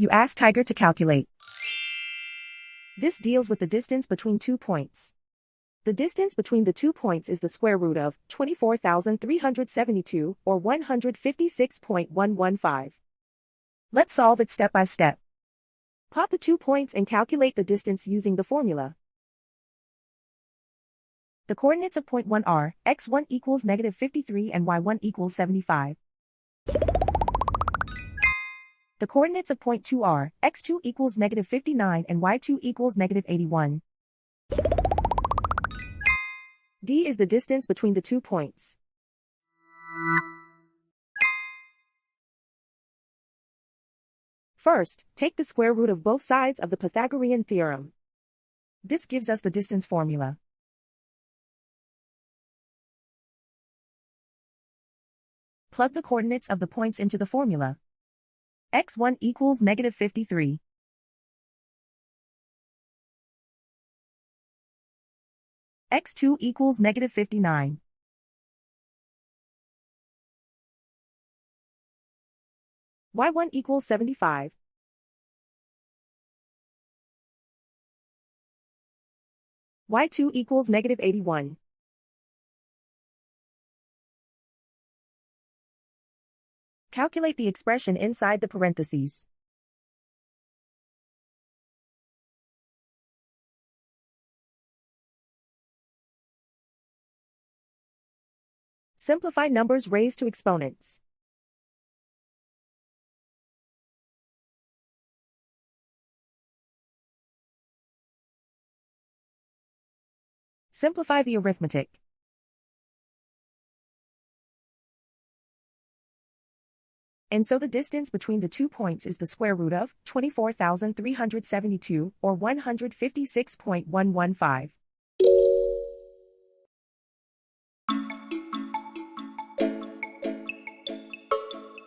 You ask Tiger to calculate. This deals with the distance between 2 points. The distance between the 2 points is the square root of 24,372, or 156.115. Let's solve it step by step. Plot the 2 points and calculate the distance using the formula. The coordinates of point 1 are x1 equals -53 and y1 equals 75. The coordinates of point 2 are x2 equals -59 and y2 equals -81. D is the distance between the 2 points. First, take the square root of both sides of the Pythagorean theorem. This gives us the distance formula. Plug the coordinates of the points into the formula. x1 equals -53. x2 equals -59. y1 equals 75. y2 equals -81. Calculate the expression inside the parentheses. Simplify numbers raised to exponents. Simplify the arithmetic. And so the distance between the 2 points is the square root of 24,372, or 156.115.